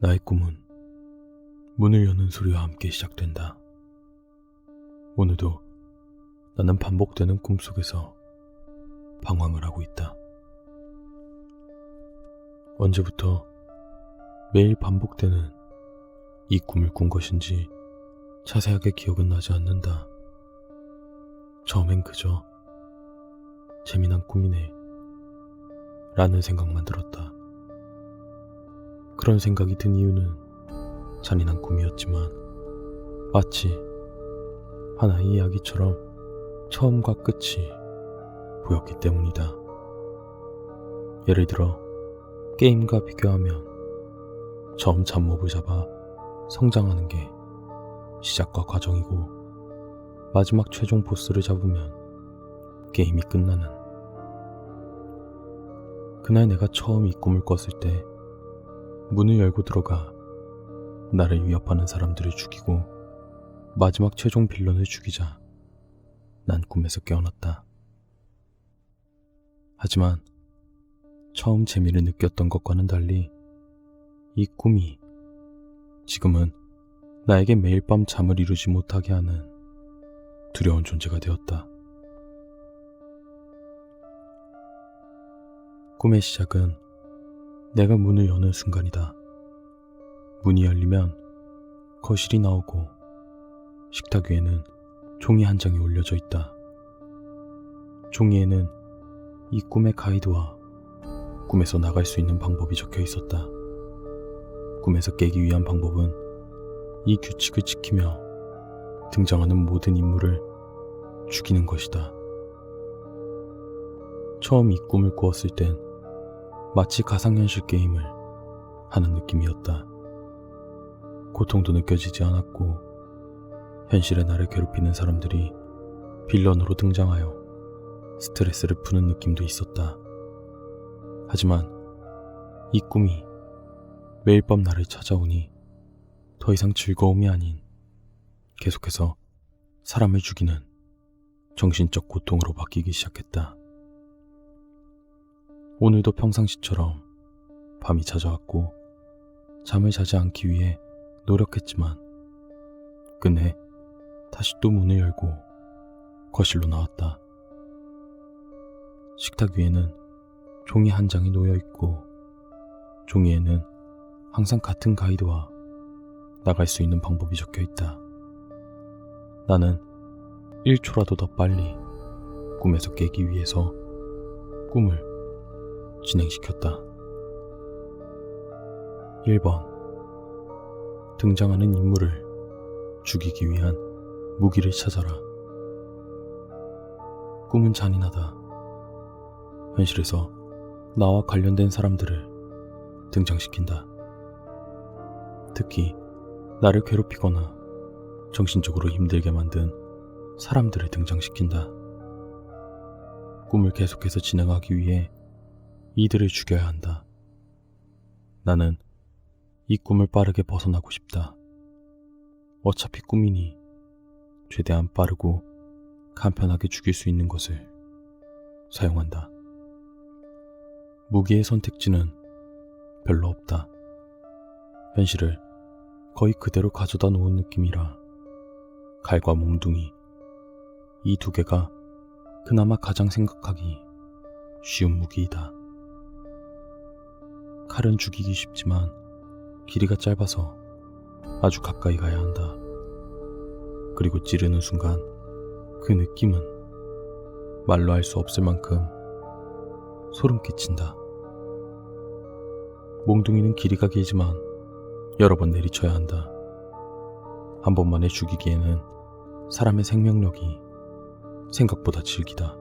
나의 꿈은 문을 여는 소리와 함께 시작된다. 오늘도 나는 반복되는 꿈속에서 방황을 하고 있다. 언제부터 매일 반복되는 이 꿈을 꾼 것인지 자세하게 기억은 나지 않는다. 처음엔 그저 재미난 꿈이네 라는 생각만 들었다. 그런 생각이 든 이유는 잔인한 꿈이었지만 마치 하나의 이야기처럼 처음과 끝이 보였기 때문이다. 예를 들어 게임과 비교하면 처음 잡몹을 잡아 성장하는 게 시작과 과정이고 마지막 최종 보스를 잡으면 게임이 끝나는. 그날 내가 처음 이 꿈을 꿨을 때 문을 열고 들어가 나를 위협하는 사람들을 죽이고 마지막 최종 빌런을 죽이자 난 꿈에서 깨어났다. 하지만 처음 재미를 느꼈던 것과는 달리 이 꿈이 지금은 나에게 매일 밤 잠을 이루지 못하게 하는 두려운 존재가 되었다. 꿈의 시작은 내가 문을 여는 순간이다. 문이 열리면 거실이 나오고 식탁 위에는 종이 한 장이 올려져 있다. 종이에는 이 꿈의 가이드와 꿈에서 나갈 수 있는 방법이 적혀 있었다. 꿈에서 깨기 위한 방법은 이 규칙을 지키며 등장하는 모든 인물을 죽이는 것이다. 처음 이 꿈을 꾸었을 땐 마치 가상현실 게임을 하는 느낌이었다. 고통도 느껴지지 않았고 현실의 나를 괴롭히는 사람들이 빌런으로 등장하여 스트레스를 푸는 느낌도 있었다. 하지만 이 꿈이 매일 밤 나를 찾아오니 더 이상 즐거움이 아닌 계속해서 사람을 죽이는 정신적 고통으로 바뀌기 시작했다. 오늘도 평상시처럼 밤이 찾아왔고 잠을 자지 않기 위해 노력했지만 끝내 다시 또 문을 열고 거실로 나왔다. 식탁 위에는 종이 한 장이 놓여 있고 종이에는 항상 같은 가이드와 나갈 수 있는 방법이 적혀 있다. 나는 1초라도 더 빨리 꿈에서 깨기 위해서 꿈을 진행시켰다. 1번. 등장하는 인물을 죽이기 위한 무기를 찾아라. 꿈은 잔인하다. 현실에서 나와 관련된 사람들을 등장시킨다. 특히 나를 괴롭히거나 정신적으로 힘들게 만든 사람들을 등장시킨다. 꿈을 계속해서 진행하기 위해 이들을 죽여야 한다. 나는 이 꿈을 빠르게 벗어나고 싶다. 어차피 꿈이니 최대한 빠르고 간편하게 죽일 수 있는 것을 사용한다. 무기의 선택지는 별로 없다. 현실을 거의 그대로 가져다 놓은 느낌이라 칼과 몽둥이, 이 두 개가 그나마 가장 생각하기 쉬운 무기이다. 칼은 죽이기 쉽지만 길이가 짧아서 아주 가까이 가야 한다. 그리고 찌르는 순간 그 느낌은 말로 할 수 없을 만큼 소름 끼친다. 몽둥이는 길이가 길지만 여러 번 내리쳐야 한다. 한 번만에 죽이기에는 사람의 생명력이 생각보다 질기다.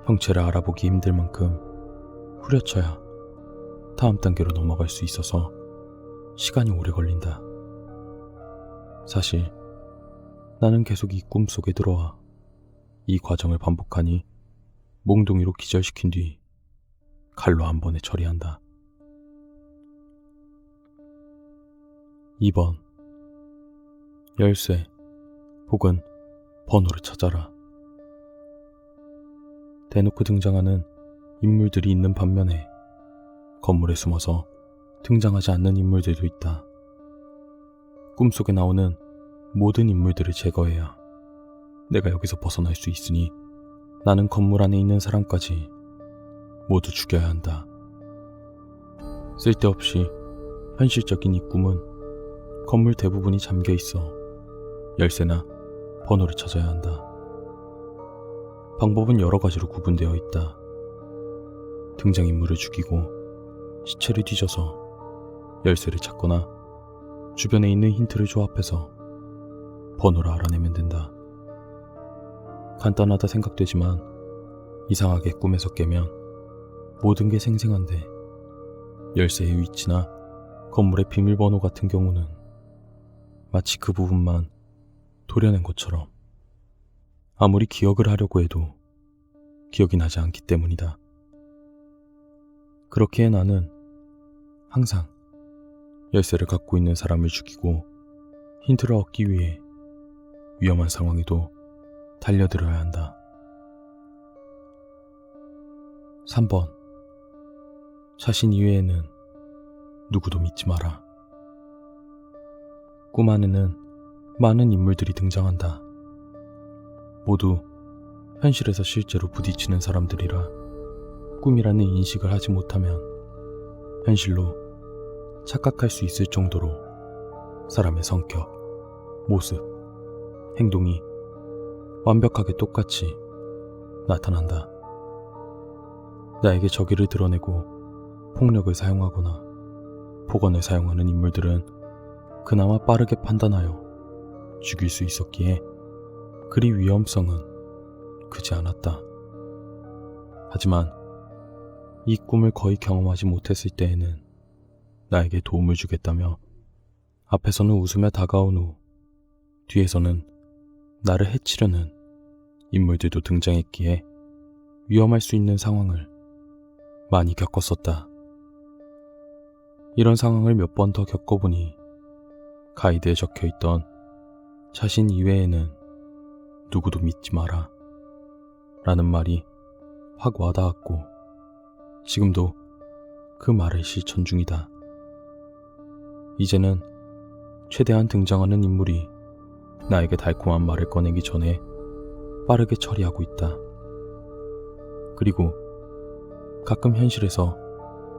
형체를 알아보기 힘들 만큼 후려쳐야 다음 단계로 넘어갈 수 있어서 시간이 오래 걸린다. 사실 나는 계속 이 꿈속에 들어와 이 과정을 반복하니 몽둥이로 기절시킨 뒤 칼로 한 번에 처리한다. 2번. 열쇠 혹은 번호를 찾아라. 대놓고 등장하는 인물들이 있는 반면에 건물에 숨어서 등장하지 않는 인물들도 있다. 꿈속에 나오는 모든 인물들을 제거해야 내가 여기서 벗어날 수 있으니 나는 건물 안에 있는 사람까지 모두 죽여야 한다. 쓸데없이 현실적인 이 꿈은 건물 대부분이 잠겨 있어 열쇠나 번호를 찾아야 한다. 방법은 여러 가지로 구분되어 있다. 등장인물을 죽이고 시체를 뒤져서 열쇠를 찾거나 주변에 있는 힌트를 조합해서 번호를 알아내면 된다. 간단하다 생각되지만 이상하게 꿈에서 깨면 모든 게 생생한데 열쇠의 위치나 건물의 비밀번호 같은 경우는 마치 그 부분만 도려낸 것처럼 아무리 기억을 하려고 해도 기억이 나지 않기 때문이다. 그렇기에 나는 항상 열쇠를 갖고 있는 사람을 죽이고 힌트를 얻기 위해 위험한 상황에도 달려들어야 한다. 3번. 자신 이외에는 누구도 믿지 마라. 꿈 안에는 많은 인물들이 등장한다. 모두 현실에서 실제로 부딪히는 사람들이라 꿈이라는 인식을 하지 못하면 현실로 착각할 수 있을 정도로 사람의 성격, 모습, 행동이 완벽하게 똑같이 나타난다. 나에게 저기를 드러내고 폭력을 사용하거나 폭언을 사용하는 인물들은 그나마 빠르게 판단하여 죽일 수 있었기에 그리 위험성은 크지 않았다. 하지만 이 꿈을 거의 경험하지 못했을 때에는 나에게 도움을 주겠다며 앞에서는 웃으며 다가온 후 뒤에서는 나를 해치려는 인물들도 등장했기에 위험할 수 있는 상황을 많이 겪었었다. 이런 상황을 몇 번 더 겪어보니 가이드에 적혀있던 자신 이외에는 누구도 믿지 마라 라는 말이 확 와닿았고 지금도 그 말을 실천 중이다. 이제는 최대한 등장하는 인물이 나에게 달콤한 말을 꺼내기 전에 빠르게 처리하고 있다. 그리고 가끔 현실에서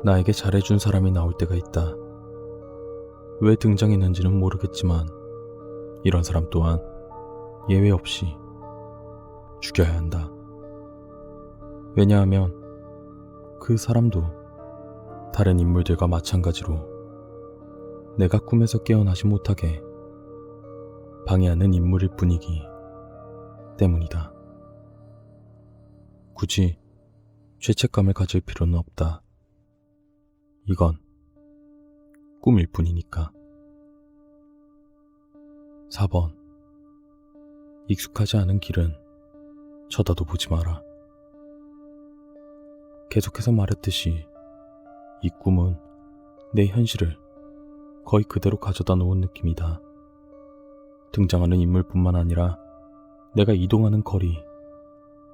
나에게 잘해준 사람이 나올 때가 있다. 왜 등장했는지는 모르겠지만 이런 사람 또한 예외 없이 죽여야 한다. 왜냐하면 그 사람도 다른 인물들과 마찬가지로 내가 꿈에서 깨어나지 못하게 방해하는 인물일 뿐이기 때문이다. 굳이 죄책감을 가질 필요는 없다. 이건 꿈일 뿐이니까. 4번. 익숙하지 않은 길은 쳐다도 보지 마라. 계속해서 말했듯이 이 꿈은 내 현실을 거의 그대로 가져다 놓은 느낌이다. 등장하는 인물뿐만 아니라 내가 이동하는 거리,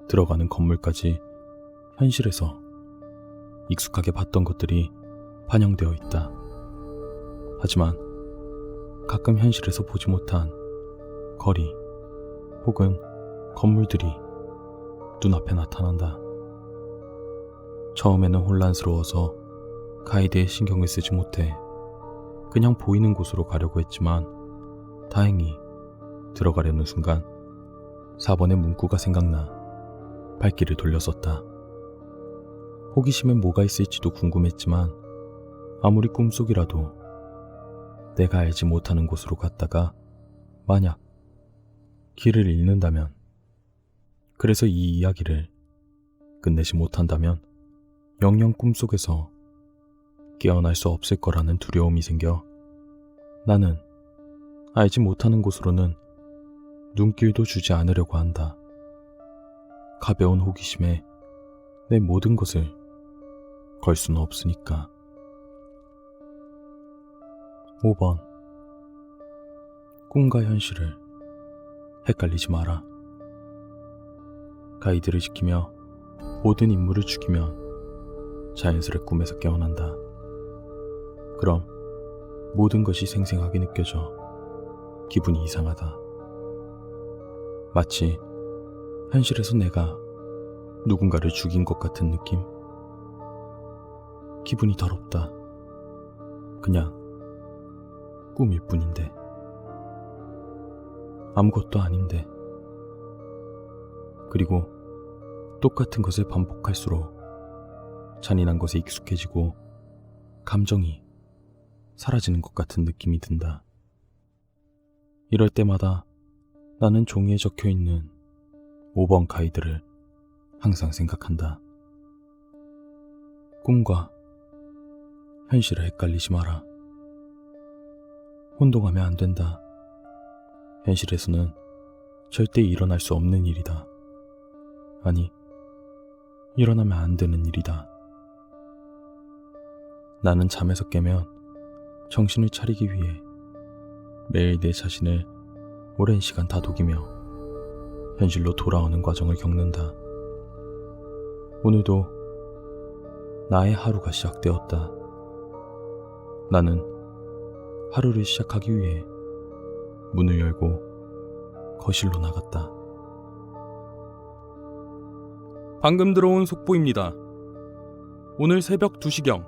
들어가는 건물까지 현실에서 익숙하게 봤던 것들이 반영되어 있다. 하지만 가끔 현실에서 보지 못한 거리 혹은 건물들이 눈앞에 나타난다. 처음에는 혼란스러워서 가이드에 신경을 쓰지 못해 그냥 보이는 곳으로 가려고 했지만 다행히 들어가려는 순간 4번의 문구가 생각나 발길을 돌렸었다. 호기심에 뭐가 있을지도 궁금했지만 아무리 꿈속이라도 내가 알지 못하는 곳으로 갔다가 만약 길을 잃는다면, 그래서 이 이야기를 끝내지 못한다면 영영 꿈속에서 깨어날 수 없을 거라는 두려움이 생겨 나는 알지 못하는 곳으로는 눈길도 주지 않으려고 한다. 가벼운 호기심에 내 모든 것을 걸 수는 없으니까. 5번. 꿈과 현실을 헷갈리지 마라. 가이드를 지키며 모든 인물을 죽이면 자연스레 꿈에서 깨어난다. 그럼 모든 것이 생생하게 느껴져 기분이 이상하다. 마치 현실에서 내가 누군가를 죽인 것 같은 느낌? 기분이 더럽다. 그냥 꿈일 뿐인데. 아무것도 아닌데. 그리고 똑같은 것을 반복할수록 잔인한 것에 익숙해지고 감정이 사라지는 것 같은 느낌이 든다. 이럴 때마다 나는 종이에 적혀있는 5번 가이드를 항상 생각한다. 꿈과 현실을 헷갈리지 마라. 혼동하면 안 된다. 현실에서는 절대 일어날 수 없는 일이다. 아니, 일어나면 안 되는 일이다. 나는 잠에서 깨면 정신을 차리기 위해 매일 내 자신을 오랜 시간 다독이며 현실로 돌아오는 과정을 겪는다. 오늘도 나의 하루가 시작되었다. 나는 하루를 시작하기 위해 문을 열고 거실로 나갔다. 방금 들어온 속보입니다. 오늘 새벽 2시경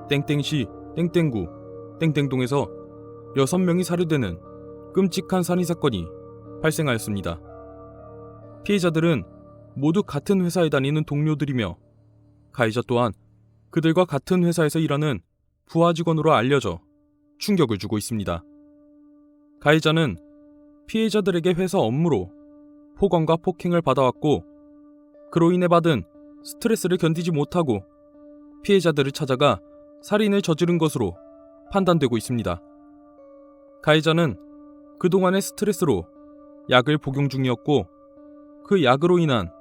땡땡시 땡땡구 땡땡동에서 6명이 살해되는 끔찍한 살인사건이 발생하였습니다. 피해자들은 모두 같은 회사에 다니는 동료들이며 가해자 또한 그들과 같은 회사에서 일하는 부하 직원으로 알려져 충격을 주고 있습니다. 가해자는 피해자들에게 회사 업무로 폭언과 폭행을 받아왔고 그로 인해 받은 스트레스를 견디지 못하고 피해자들을 찾아가 살인을 저지른 것으로 판단되고 있습니다. 가해자는 그동안의 스트레스로 약을 복용 중이었고 그 약으로 인한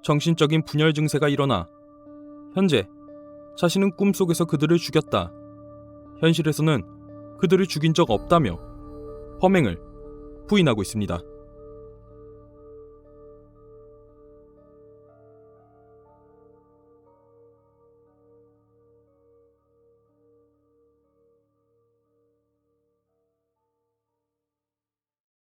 정신적인 분열 증세가 일어나 현재 자신은 꿈속에서 그들을 죽였다. 현실에서는 그들을 죽인 적 없다며 범행을 부인하고 있습니다.